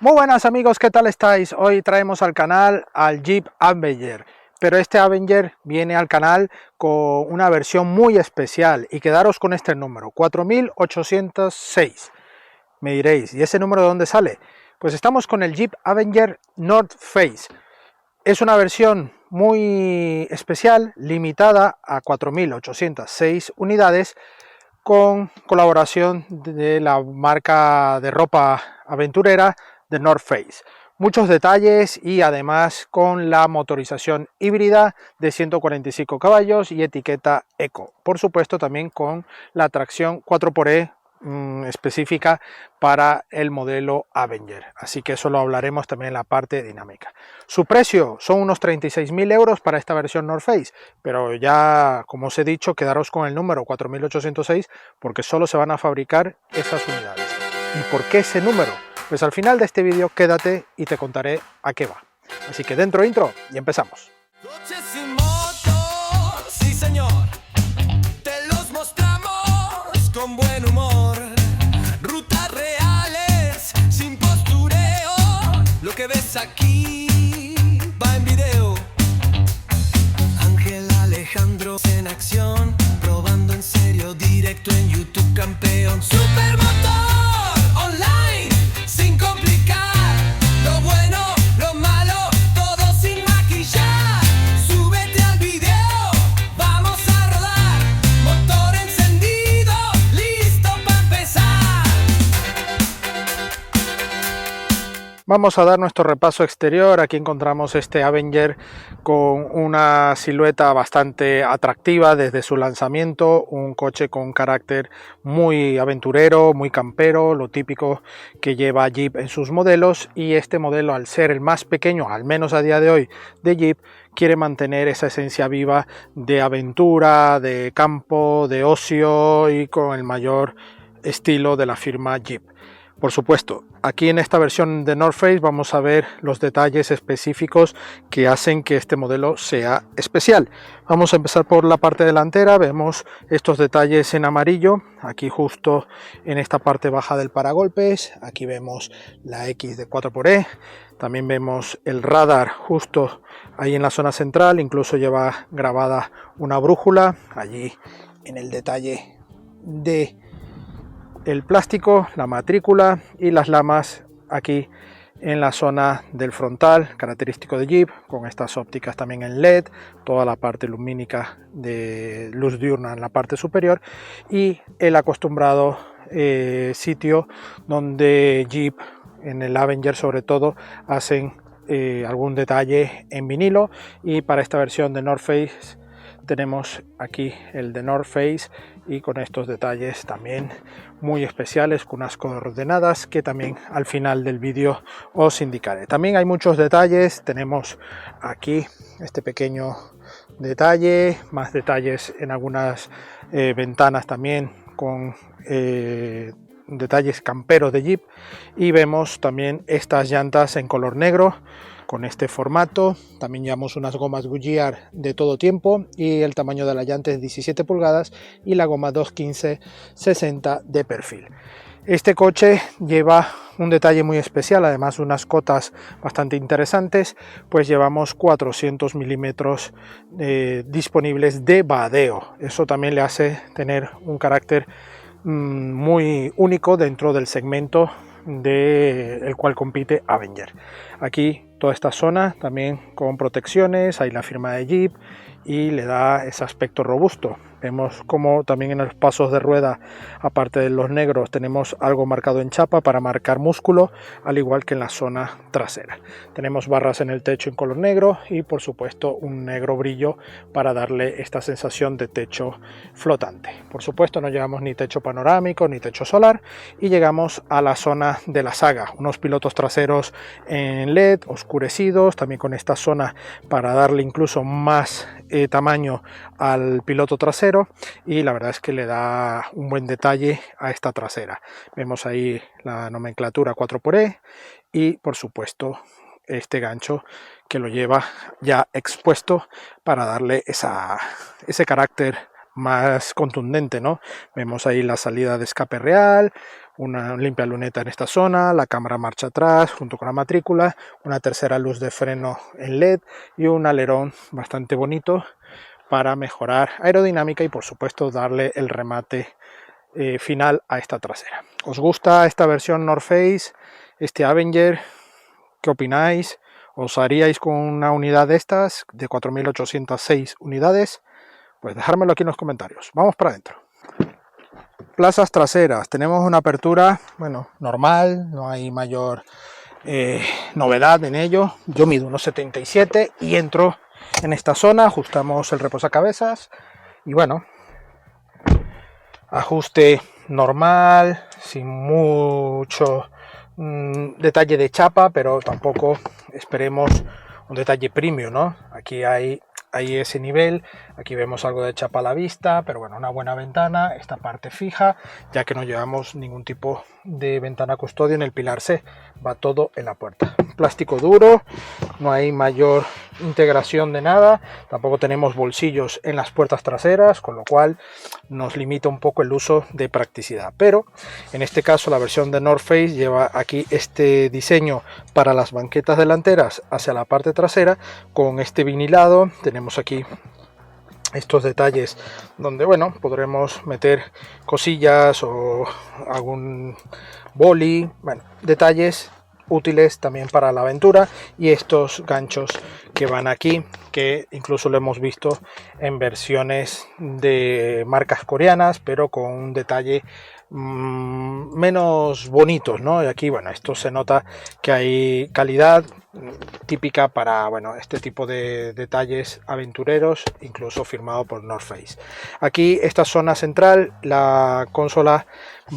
Muy buenas amigos, ¿qué tal estáis? Hoy traemos al canal al Jeep Avenger, pero este Avenger viene al canal con una versión muy especial y quedaros con este número, 4806. Me diréis, ¿y ese número de dónde sale? Pues estamos con el Jeep Avenger North Face. Es una versión muy especial, limitada a 4806 unidades, con colaboración de la marca de ropa aventurera de North Face. Muchos detalles y además con la motorización híbrida de 145 caballos y etiqueta Eco. Por supuesto también con la tracción 4xe específica para el modelo Avenger, así que eso lo hablaremos también en la parte dinámica. Su precio son unos 36.000 euros para esta versión North Face, pero ya como os he dicho, quedaros con el número 4806 porque solo se van a fabricar esas unidades. ¿Y por qué ese número? Pues al final de este vídeo quédate y te contaré a qué va. Así que dentro intro y empezamos. Coches y motos, sí señor, te los mostramos con buen humor. Rutas reales, sin postureo, lo que ves aquí va en video. Ángel Alejandro en acción, probando en serio, directo en YouTube, campeón. Supermotor online, sin complicar, lo bueno, lo malo, todo sin maquillar. Súbete al video, vamos a rodar, motor encendido, listo para empezar. Vamos a dar nuestro repaso exterior. Aquí encontramos este Avenger con una silueta bastante atractiva desde su lanzamiento, un coche con un carácter muy aventurero, muy campero, lo típico que lleva Jeep en sus modelos, y este modelo, al ser el más pequeño, al menos a día de hoy, de Jeep, quiere mantener esa esencia viva de aventura, de campo, de ocio y con el mayor estilo de la firma Jeep. Por supuesto, aquí en esta versión de North Face vamos a ver los detalles específicos que hacen que este modelo sea especial. Vamos a empezar por la parte delantera. Vemos estos detalles en amarillo, aquí justo en esta parte baja del paragolpes. Aquí vemos la X de 4xe, también vemos el radar justo ahí en la zona central, incluso lleva grabada una brújula allí en el detalle de el plástico, la matrícula y las lamas aquí en la zona del frontal, característico de Jeep, con estas ópticas también en LED, toda la parte lumínica de luz diurna en la parte superior y el acostumbrado sitio donde Jeep, en el Avenger sobre todo, hacen algún detalle en vinilo, y para esta versión de North Face tenemos aquí el de North Face y con estos detalles también muy especiales, con unas coordenadas que también al final del vídeo os indicaré. También hay muchos detalles, tenemos aquí este pequeño detalle, más detalles en algunas ventanas también con detalles camperos de Jeep, y vemos también estas llantas en color negro con este formato. También llevamos unas gomas Goodyear de todo tiempo y el tamaño de la llanta es 17 pulgadas y la goma 215-60 de perfil. Este coche lleva un detalle muy especial, además de unas cotas bastante interesantes, pues llevamos 400 milímetros disponibles de vadeo. Eso también le hace tener un carácter muy único dentro del segmento del cual compite Avenger. Aquí toda esta zona también con protecciones, hay la firma de Jeep y le da ese aspecto robusto. Vemos como también en los pasos de rueda, aparte de los negros, tenemos algo marcado en chapa para marcar músculo, al igual que en la zona trasera. Tenemos barras en el techo en color negro y por supuesto un negro brillo para darle esta sensación de techo flotante. Por supuesto no llevamos ni techo panorámico ni techo solar, y llegamos a la zona de la saga, unos pilotos traseros en LED oscurecidos, también con esta zona para darle incluso más tamaño al piloto trasero, y la verdad es que le da un buen detalle a esta trasera. Vemos ahí la nomenclatura 4xe y por supuesto este gancho que lo lleva ya expuesto para darle ese carácter más contundente, ¿no? Vemos ahí la salida de escape real, una limpia luneta en esta zona, la cámara marcha atrás junto con la matrícula, una tercera luz de freno en LED y un alerón bastante bonito para mejorar aerodinámica y por supuesto darle el remate final a esta trasera. ¿Os gusta esta versión North Face, este Avenger? ¿Qué opináis? ¿Os haríais con una unidad de estas, de 4.806 unidades? Pues dejármelo aquí en los comentarios. Vamos para adentro. Plazas traseras. Tenemos una apertura, bueno, normal, no hay mayor novedad en ello. Yo mido unos 77 y entro en esta zona, ajustamos el reposacabezas y bueno, ajuste normal, sin mucho detalle de chapa, pero tampoco esperemos un detalle premium, ¿no? Aquí hay ese nivel, aquí vemos algo de chapa a la vista, pero bueno, una buena ventana, esta parte fija, ya que no llevamos ningún tipo de ventana custodio en el pilar C, va todo en la puerta. Plástico duro, no hay mayor integración de nada, tampoco tenemos bolsillos en las puertas traseras, con lo cual nos limita un poco el uso de practicidad, pero en este caso la versión de North Face lleva aquí este diseño para las banquetas delanteras hacia la parte trasera con este vinilado. Tenemos aquí estos detalles donde bueno, podremos meter cosillas o algún boli, bueno, detalles útiles también para la aventura, y estos ganchos que van aquí, que incluso lo hemos visto en versiones de marcas coreanas, pero con un detalle menos bonitos, ¿no? Y aquí, bueno, esto se nota que hay calidad típica para, bueno, este tipo de detalles aventureros, incluso firmado por North Face. Aquí esta zona central, la consola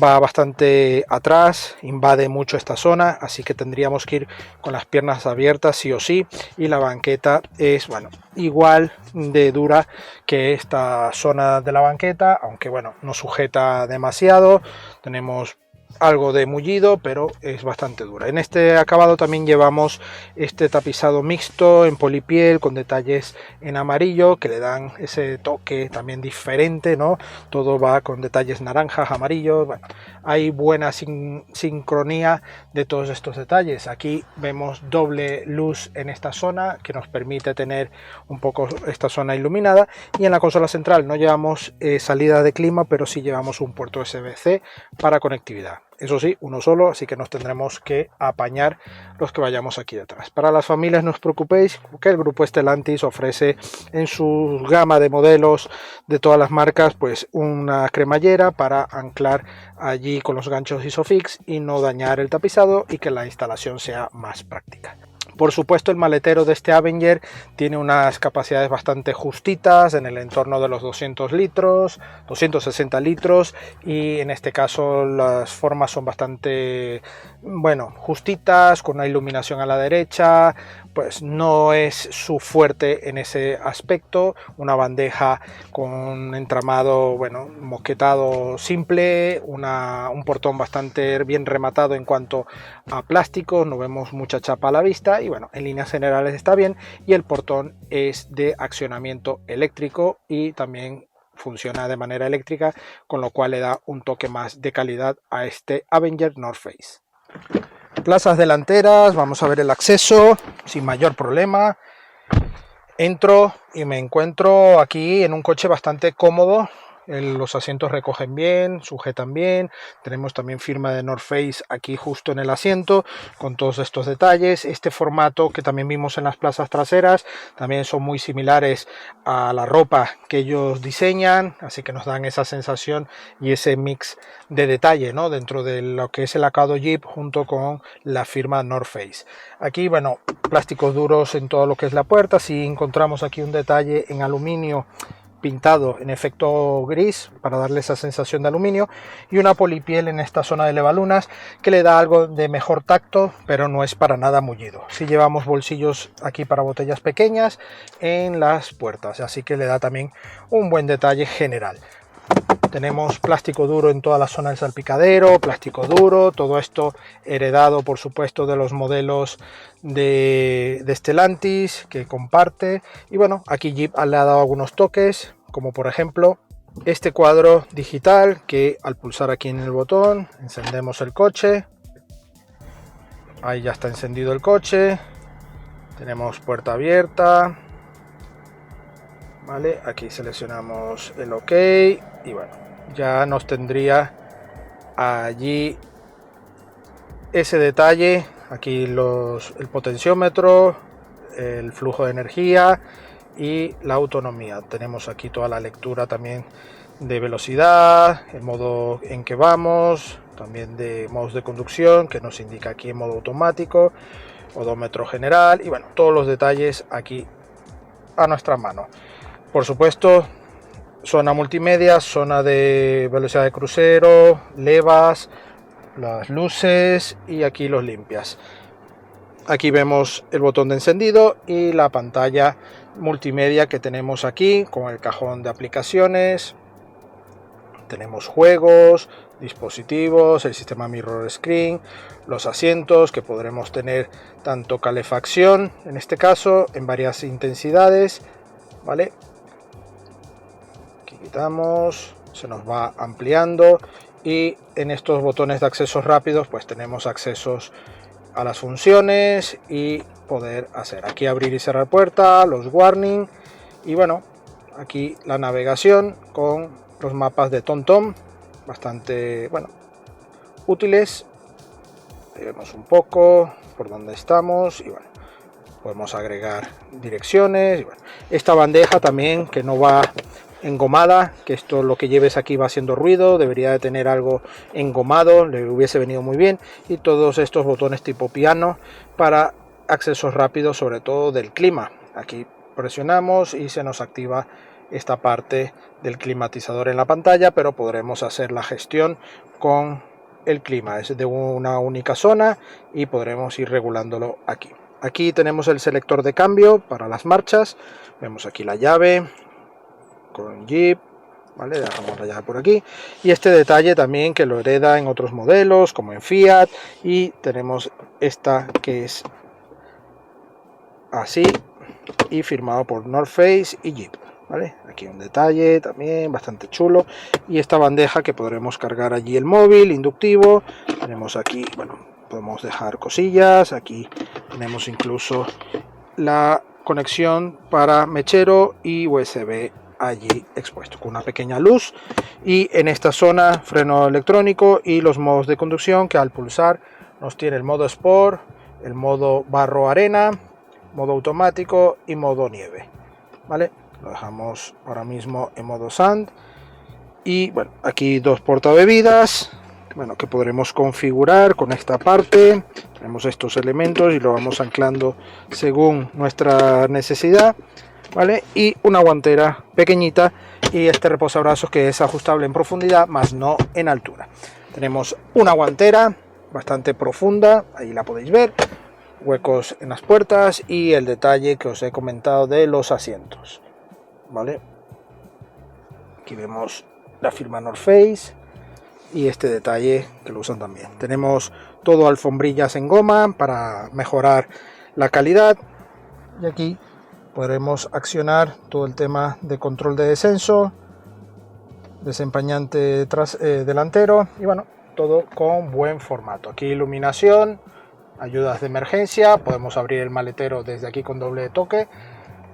va bastante atrás, invade mucho esta zona, así que tendríamos que ir con las piernas abiertas sí o sí, y la banqueta es, bueno, igual de dura que esta zona de la banqueta, aunque bueno, no sujeta demasiado. Tenemos algo de mullido, pero es bastante dura. En este acabado también llevamos este tapizado mixto en polipiel con detalles en amarillo que le dan ese toque también diferente, ¿no? Todo va con detalles naranjas, amarillos. Bueno, hay buena sincronía de todos estos detalles. Aquí vemos doble luz en esta zona que nos permite tener un poco esta zona iluminada, y en la consola central no llevamos salida de clima, pero sí llevamos un puerto USB-C para conectividad. Eso sí, uno solo, así que nos tendremos que apañar los que vayamos aquí detrás. Para las familias no os preocupéis, que el grupo Stellantis ofrece en su gama de modelos de todas las marcas pues una cremallera para anclar allí con los ganchos Isofix y no dañar el tapizado, y que la instalación sea más práctica. Por supuesto, el maletero de este Avenger tiene unas capacidades bastante justitas, en el entorno de los 200 litros, 260 litros, y en este caso las formas son bastante, bueno, justitas, con una iluminación a la derecha. Pues no es su fuerte en ese aspecto. Una bandeja con entramado, bueno, mosquetado simple, un portón bastante bien rematado en cuanto a plástico, no vemos mucha chapa a la vista, y bueno, en líneas generales está bien, y el portón es de accionamiento eléctrico y también funciona de manera eléctrica, con lo cual le da un toque más de calidad a este Avenger North Face. Plazas delanteras, vamos a ver el acceso sin mayor problema. Entro y me encuentro aquí en un coche bastante cómodo. Los asientos recogen bien, sujetan bien. Tenemos también firma de North Face aquí justo en el asiento, con todos estos detalles. Este formato que también vimos en las plazas traseras también son muy similares a la ropa que ellos diseñan, así que nos dan esa sensación y ese mix de detalle, ¿no?, dentro de lo que es el acabado Jeep junto con la firma North Face. Aquí, bueno, plásticos duros en todo lo que es la puerta. Si encontramos aquí un detalle en aluminio pintado en efecto gris para darle esa sensación de aluminio, y una polipiel en esta zona de levalunas que le da algo de mejor tacto, pero no es para nada mullido. Si llevamos bolsillos aquí para botellas pequeñas en las puertas, así que le da también un buen detalle general. Tenemos plástico duro en toda la zona del salpicadero, plástico duro, todo esto heredado por supuesto de los modelos de Stellantis que comparte. Y bueno, aquí Jeep le ha dado algunos toques, como por ejemplo este cuadro digital que al pulsar aquí en el botón encendemos el coche. Ahí ya está encendido el coche. Tenemos puerta abierta. Vale, aquí seleccionamos el OK y bueno, ya nos tendría allí ese detalle. Aquí el potenciómetro, el flujo de energía y la autonomía. Tenemos aquí toda la lectura también de velocidad, el modo en que vamos, también de modos de conducción que nos indica aquí en modo automático, odómetro general y bueno, todos los detalles aquí a nuestra mano. Por supuesto, zona multimedia, zona de velocidad de crucero, levas, las luces y aquí los limpias. Aquí vemos el botón de encendido y la pantalla multimedia que tenemos aquí con el cajón de aplicaciones. Tenemos juegos, dispositivos, el sistema mirror screen, los asientos que podremos tener tanto calefacción, en este caso en varias intensidades, ¿vale? Aquí quitamos, se nos va ampliando y en estos botones de accesos rápidos pues tenemos accesos a las funciones y poder hacer aquí abrir y cerrar puerta, los warning y bueno, aquí la navegación con los mapas de TomTom, bastante bueno, útiles. Vemos un poco por dónde estamos y bueno, podemos agregar direcciones y bueno, esta bandeja también que no va engomada, que esto lo que lleves aquí va haciendo ruido, debería de tener algo engomado, le hubiese venido muy bien, y todos estos botones tipo piano para accesos rápidos, sobre todo del clima. Aquí presionamos y se nos activa esta parte del climatizador en la pantalla, pero podremos hacer la gestión con el clima, es de una única zona y podremos ir regulándolo aquí. Aquí tenemos el selector de cambio para las marchas, vemos aquí la llave con Jeep, ¿vale? Dejamos la llave por aquí y este detalle también que lo hereda en otros modelos como en Fiat, y tenemos esta que es así y firmado por North Face y Jeep, ¿vale? Aquí un detalle también bastante chulo y esta bandeja que podremos cargar allí el móvil inductivo. Tenemos aquí, bueno, podemos dejar cosillas, aquí tenemos incluso la conexión para mechero y USB allí expuesto con una pequeña luz, y en esta zona freno electrónico y los modos de conducción que al pulsar nos tiene el modo Sport, el modo barro arena, modo automático y modo nieve, ¿vale? Lo dejamos ahora mismo en modo Sand y bueno, aquí dos portabebidas, bueno, que podremos configurar con esta parte. Tenemos estos elementos y lo vamos anclando según nuestra necesidad, ¿vale? Y una guantera pequeñita y este reposabrazos que es ajustable en profundidad más no en altura. Tenemos una guantera bastante profunda, ahí la podéis ver, huecos en las puertas y el detalle que os he comentado de los asientos, ¿vale? Aquí vemos la firma North Face y este detalle que lo usan también. Tenemos todo alfombrillas en goma para mejorar la calidad y aquí podremos accionar todo el tema de control de descenso, desempañante delantero y bueno, todo con buen formato. Aquí iluminación, ayudas de emergencia, podemos abrir el maletero desde aquí con doble toque.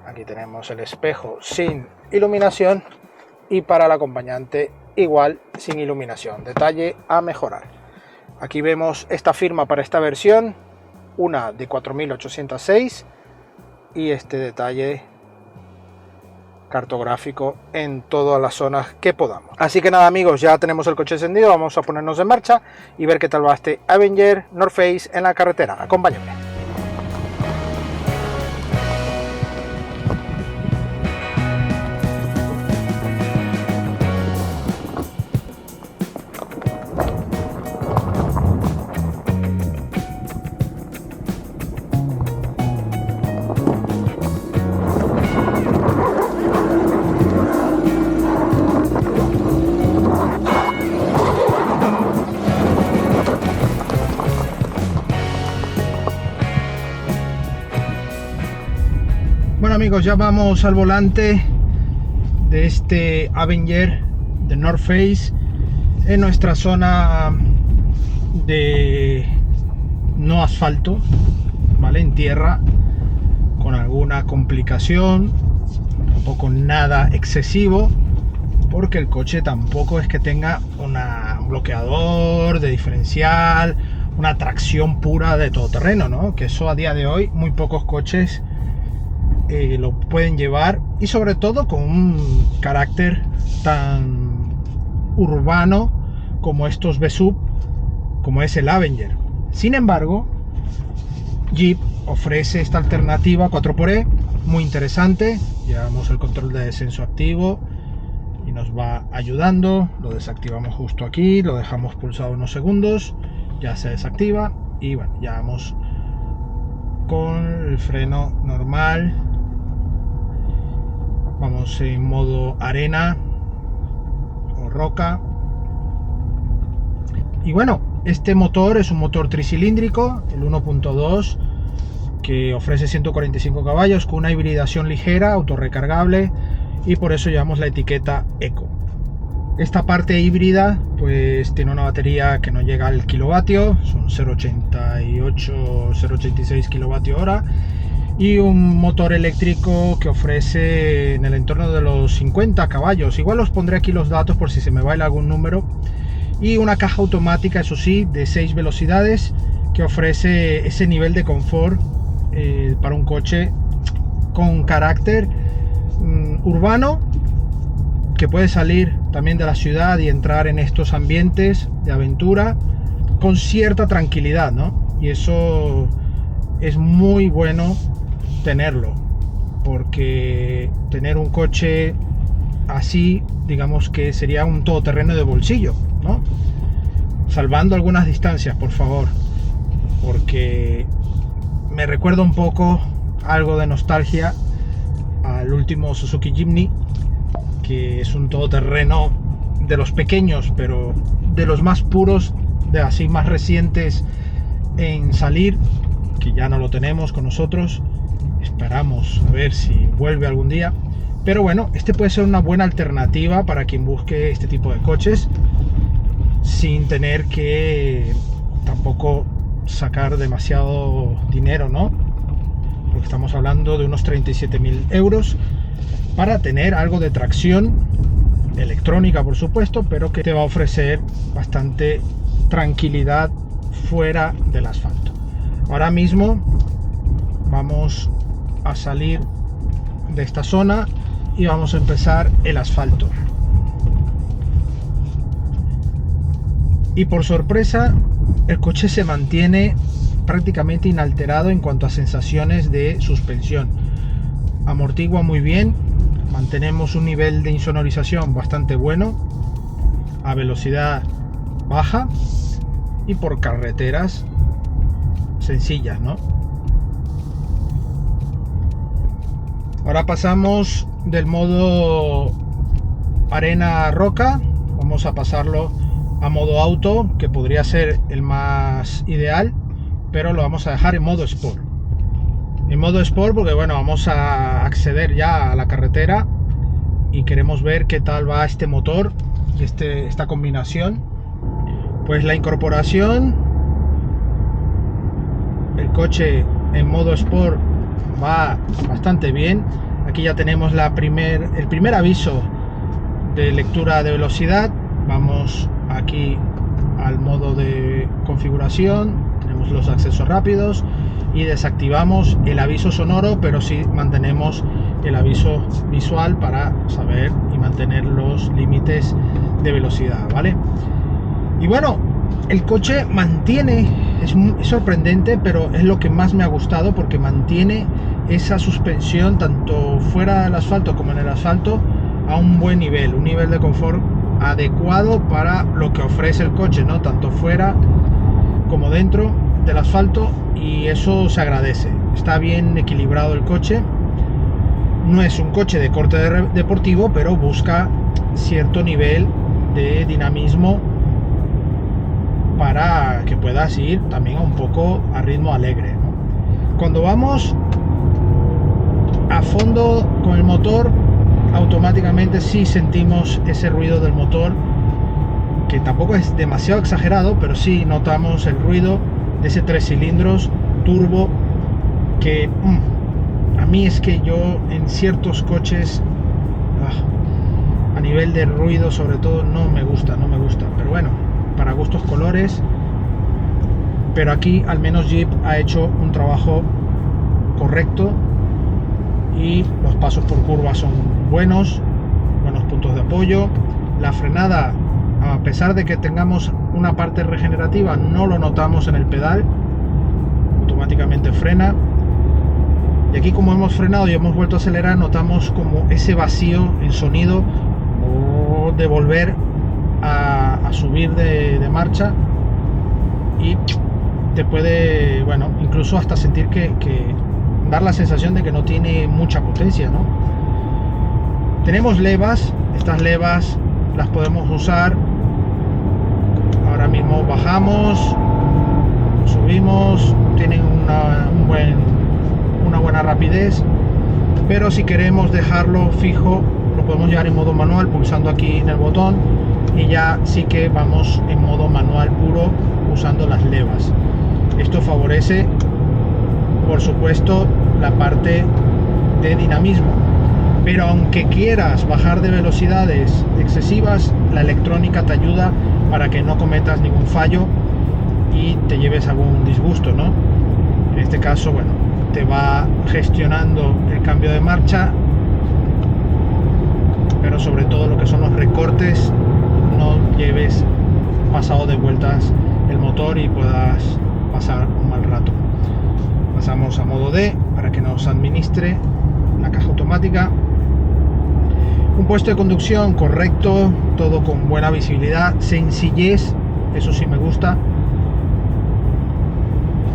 Aquí tenemos el espejo sin iluminación y para el acompañante igual sin iluminación, detalle a mejorar. Aquí vemos esta firma para esta versión, una de 4806 y este detalle cartográfico en todas las zonas que podamos. Así que nada amigos, ya tenemos el coche encendido, vamos a ponernos en marcha y ver qué tal va este Avenger North Face en la carretera. Acompáñenme. Bueno amigos, ya vamos al volante de este Avenger de North Face en nuestra zona de no asfalto, ¿vale? En tierra, con alguna complicación, tampoco nada excesivo, porque el coche tampoco es que tenga un bloqueador de diferencial, una tracción pura de todoterreno, ¿no? Que eso a día de hoy muy pocos coches lo pueden llevar, y sobre todo con un carácter tan urbano como estos V-Sub, como es el Avenger. Sin embargo, Jeep ofrece esta alternativa 4xE muy interesante. Llevamos el control de descenso activo y nos va ayudando. Lo desactivamos justo aquí, lo dejamos pulsado unos segundos, ya se desactiva, y bueno, ya vamos con el freno normal. Vamos en modo arena o roca. Y bueno, este motor es un motor tricilíndrico, el 1.2, que ofrece 145 caballos con una hibridación ligera, autorrecargable, y por eso llevamos la etiqueta Eco. Esta parte híbrida pues tiene una batería que no llega al kilovatio, son 0,88, 0,86 kilovatio hora, y un motor eléctrico que ofrece en el entorno de los 50 caballos. Igual os pondré aquí los datos por si se me baila algún número. Y una caja automática, eso sí, de 6 velocidades, que ofrece ese nivel de confort para un coche con carácter urbano, que puede salir también de la ciudad y entrar en estos ambientes de aventura con cierta tranquilidad, ¿no? Y eso es muy bueno tenerlo, porque tener un coche así, digamos que sería un todoterreno de bolsillo, ¿no? Salvando algunas distancias, por favor, porque me recuerda un poco algo de nostalgia al último Suzuki Jimny, que es un todoterreno de los pequeños, pero de los más puros, de así más recientes en salir, que ya no lo tenemos con nosotros. Esperamos a ver si vuelve algún día. Pero bueno, este puede ser una buena alternativa para quien busque este tipo de coches sin tener que tampoco sacar demasiado dinero, ¿no? Porque estamos hablando de unos 37.000 euros para tener algo de tracción electrónica, por supuesto, pero que te va a ofrecer bastante tranquilidad fuera del asfalto. Ahora mismo vamos a salir de esta zona y vamos a empezar el asfalto. Y por sorpresa, el coche se mantiene prácticamente inalterado en cuanto a sensaciones de suspensión. Amortigua muy bien, mantenemos un nivel de insonorización bastante bueno a velocidad baja y por carreteras sencillas, ¿no? Ahora pasamos del modo arena roca, vamos a pasarlo a modo auto, que podría ser el más ideal, pero lo vamos a dejar en modo sport. En modo sport porque bueno, vamos a acceder ya a la carretera y queremos ver qué tal va este motor y esta combinación. Pues la incorporación, el coche en modo sport va bastante bien. Aquí ya tenemos el primer aviso de lectura de velocidad. Vamos aquí al modo de configuración, tenemos los accesos rápidos y desactivamos el aviso sonoro, pero sí mantenemos el aviso visual para saber y mantener los límites de velocidad, ¿vale? Y bueno, el coche mantiene, es sorprendente, pero es lo que más me ha gustado, porque mantiene esa suspensión tanto fuera del asfalto como en el asfalto a un buen nivel, un nivel de confort adecuado para lo que ofrece el coche, ¿no? Tanto fuera como dentro del asfalto, y eso se agradece. Está bien equilibrado el coche, no es un coche de corte deportivo, pero busca cierto nivel de dinamismo para que puedas ir también un poco a ritmo alegre, ¿no? Cuando vamos a fondo con el motor, automáticamente sí sentimos ese ruido del motor, que tampoco es demasiado exagerado, pero sí notamos el ruido de ese 3 cilindros turbo que a mí es que yo en ciertos coches a nivel de ruido sobre todo no me gusta, pero bueno, para gustos colores. Pero aquí al menos Jeep ha hecho un trabajo correcto y los pasos por curva son buenos puntos de apoyo. La frenada, a pesar de que tengamos una parte regenerativa, no lo notamos en el pedal, automáticamente frena. Y aquí, como hemos frenado y hemos vuelto a acelerar, notamos como ese vacío en sonido de volver a subir de marcha, y te puede, bueno, incluso hasta sentir que dar la sensación de que no tiene mucha potencia, ¿no? Tenemos levas, estas levas las podemos usar. Ahora mismo bajamos, subimos, tienen una buena rapidez, pero si queremos dejarlo fijo lo podemos llevar en modo manual pulsando aquí en el botón, y ya sí que vamos en modo manual puro usando las levas. Esto favorece, por supuesto, la parte de dinamismo, pero aunque quieras bajar de velocidades excesivas, la electrónica te ayuda para que no cometas ningún fallo y te lleves algún disgusto, ¿no? En este caso, bueno, te va gestionando el cambio de marcha, pero sobre todo lo que son los recortes, no lleves pasado de vueltas el motor y puedas pasar un mal rato. Pasamos a modo D para que nos administre la caja automática. Un puesto de conducción correcto, todo con buena visibilidad, sencillez, eso sí me gusta.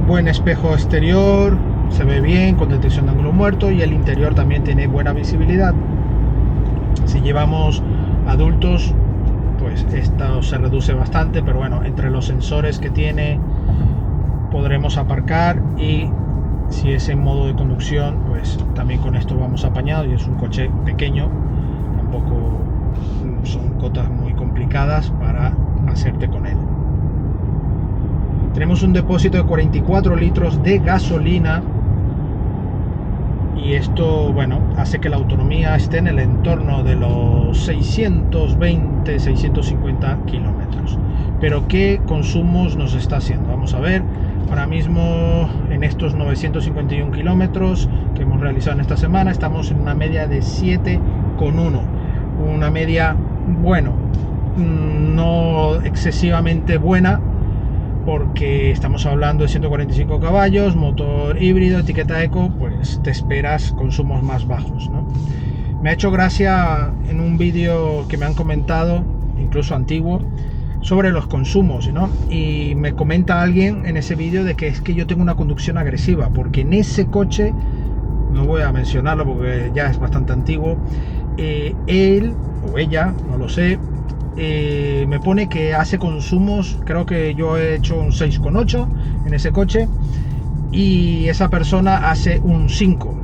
Buen espejo exterior, se ve bien con detección de ángulo muerto, y el interior también tiene buena visibilidad. Si llevamos adultos, pues esto se reduce bastante, pero bueno, entre los sensores que tiene podremos aparcar, y si es en modo de conducción, pues también con esto vamos apañados, y es un coche pequeño, tampoco son cotas muy complicadas para hacerte con él. Tenemos un depósito de 44 litros de gasolina, y esto, bueno, hace que la autonomía esté en el entorno de los 620-650 kilómetros. Pero ¿qué consumos nos está haciendo? Vamos a ver. Ahora mismo, en estos 951 kilómetros que hemos realizado en esta semana, estamos en una media de 7,1. Una media, bueno, no excesivamente buena, porque estamos hablando de 145 caballos, motor híbrido, etiqueta eco, pues te esperas consumos más bajos, ¿no? Me ha hecho gracia en un vídeo que me han comentado, incluso antiguo, sobre los consumos, ¿no? Y me comenta alguien en ese vídeo de que es que yo tengo una conducción agresiva, porque en ese coche, no voy a mencionarlo porque ya es bastante antiguo, él o ella, no lo sé, me pone que hace consumos, creo que yo he hecho un 6,8 en ese coche, y esa persona hace un 5.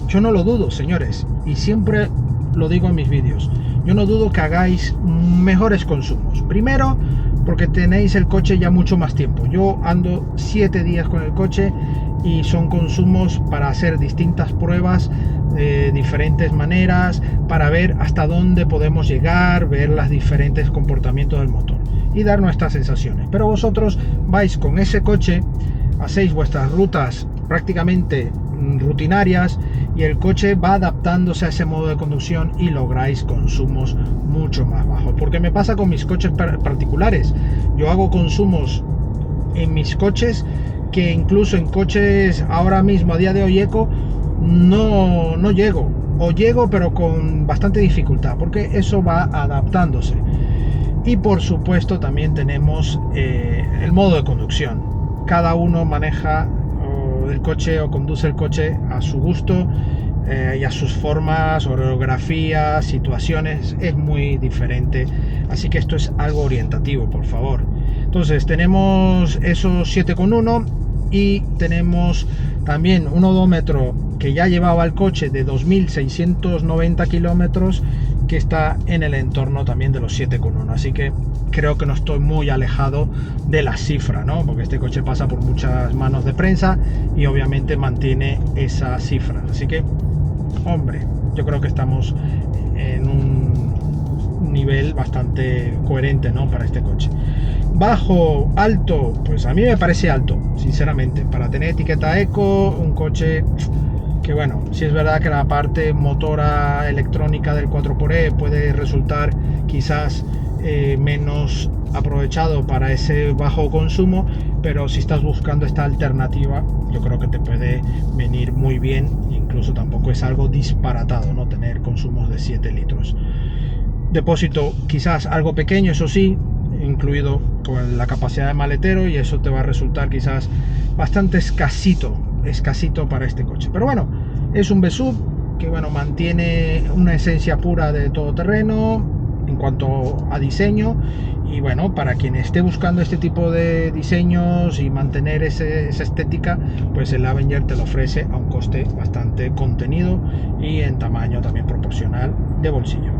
Yo no lo dudo, señores, y siempre lo digo en mis vídeos, yo no dudo que hagáis mejores consumos. Primero, porque tenéis el coche ya mucho más tiempo. Yo ando 7 días con el coche y son consumos para hacer distintas pruebas de diferentes maneras, para ver hasta dónde podemos llegar, ver los diferentes comportamientos del motor y dar nuestras sensaciones. Pero vosotros vais con ese coche, hacéis vuestras rutas prácticamente rutinarias, y el coche va adaptándose a ese modo de conducción y lográis consumos mucho más bajos. Porque me pasa con mis coches particulares, yo hago consumos en mis coches que incluso en coches ahora mismo a día de hoy eco no llego, o llego pero con bastante dificultad, porque eso va adaptándose. Y por supuesto también tenemos el modo de conducción. Cada uno maneja el coche o conduce el coche a su gusto y a sus formas, orografías, situaciones, es muy diferente, así que esto es algo orientativo, por favor. Entonces tenemos esos 7,1, y tenemos también un odómetro que ya llevaba el coche de 2.690 kilómetros, que está en el entorno también de los 7,1, así que creo que no estoy muy alejado de la cifra, ¿no? Porque este coche pasa por muchas manos de prensa y obviamente mantiene esa cifra, así que, hombre, yo creo que estamos en un nivel bastante coherente, ¿no? Para este coche. Bajo, alto, pues a mí me parece alto, sinceramente, para tener etiqueta eco, un coche que, bueno, sí es verdad que la parte motora electrónica del 4xe puede resultar quizás menos aprovechado para ese bajo consumo, pero si estás buscando esta alternativa, yo creo que te puede venir muy bien. Incluso tampoco es algo disparatado, ¿no? Tener consumos de 7 litros. Depósito quizás algo pequeño, eso sí, incluido con la capacidad de maletero, y eso te va a resultar quizás bastante escasito para este coche. Pero bueno, es un V-Sub que, bueno, mantiene una esencia pura de todoterreno en cuanto a diseño, y bueno, para quien esté buscando este tipo de diseños y mantener esa estética, pues el Avenger te lo ofrece a un coste bastante contenido y en tamaño también proporcional de bolsillo.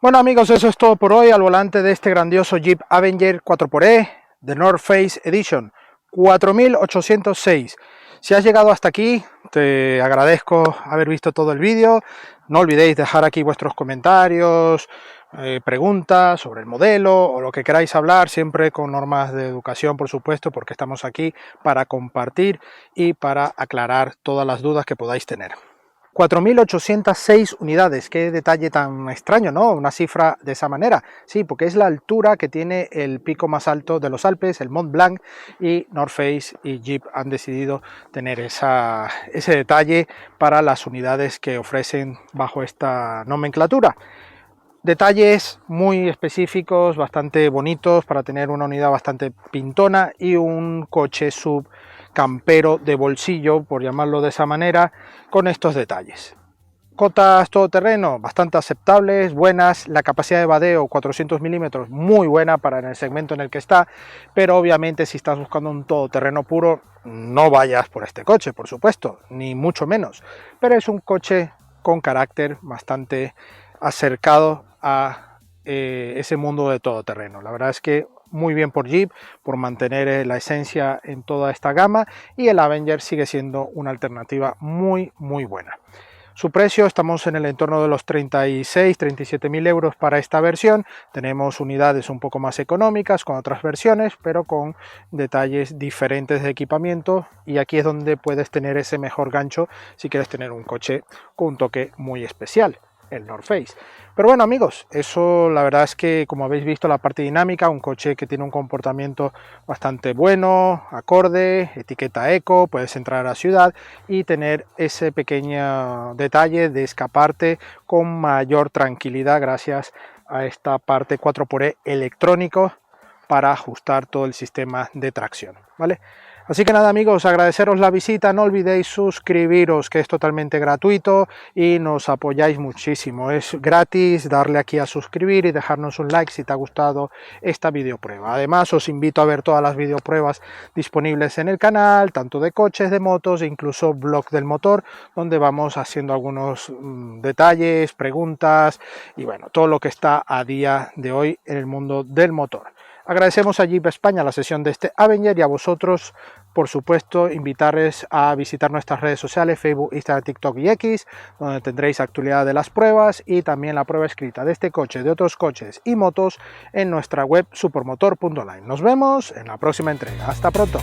Bueno amigos, eso es todo por hoy al volante de este grandioso Jeep Avenger 4xe de North Face Edition 4806. Si has llegado hasta aquí, te agradezco haber visto todo el vídeo. No olvidéis dejar aquí vuestros comentarios, preguntas sobre el modelo o lo que queráis hablar, siempre con normas de educación, por supuesto, porque estamos aquí para compartir y para aclarar todas las dudas que podáis tener. 4.806 unidades, qué detalle tan extraño, ¿no? Una cifra de esa manera. Sí, porque es la altura que tiene el pico más alto de los Alpes, el Mont Blanc, y North Face y Jeep han decidido tener ese detalle para las unidades que ofrecen bajo esta nomenclatura. Detalles muy específicos, bastante bonitos para tener una unidad bastante pintona y un coche sub campero de bolsillo, por llamarlo de esa manera, con estos detalles. Cotas todoterreno bastante aceptables, buenas, la capacidad de vadeo 400 milímetros muy buena para en el segmento en el que está, pero obviamente si estás buscando un todoterreno puro, no vayas por este coche, por supuesto, ni mucho menos, pero es un coche con carácter bastante acercado a ese mundo de todoterreno. La verdad es que muy bien por Jeep, por mantener la esencia en toda esta gama, y el Avenger sigue siendo una alternativa muy buena. Su precio, estamos en el entorno de los 36-37 mil euros para esta versión. Tenemos unidades un poco más económicas con otras versiones, pero con detalles diferentes de equipamiento, y aquí es donde puedes tener ese mejor gancho si quieres tener un coche con un toque muy especial, el North Face. Pero bueno amigos, eso la verdad es que, como habéis visto, la parte dinámica, un coche que tiene un comportamiento bastante bueno, acorde, etiqueta eco, puedes entrar a la ciudad y tener ese pequeño detalle de escaparte con mayor tranquilidad gracias a esta parte 4xe electrónico para ajustar todo el sistema de tracción, ¿vale? Así que nada amigos, agradeceros la visita, no olvidéis suscribiros, que es totalmente gratuito y nos apoyáis muchísimo. Es gratis darle aquí a suscribir y dejarnos un like si te ha gustado esta videoprueba. Además os invito a ver todas las videopruebas disponibles en el canal, tanto de coches, de motos e incluso blog del motor, donde vamos haciendo algunos detalles, preguntas y bueno, todo lo que está a día de hoy en el mundo del motor. Agradecemos a Jeep España la sesión de este Avenger y a vosotros, por supuesto, invitarles a visitar nuestras redes sociales, Facebook, Instagram, TikTok y X, donde tendréis actualidad de las pruebas y también la prueba escrita de este coche, de otros coches y motos en nuestra web supermotor.online. Nos vemos en la próxima entrega. Hasta pronto.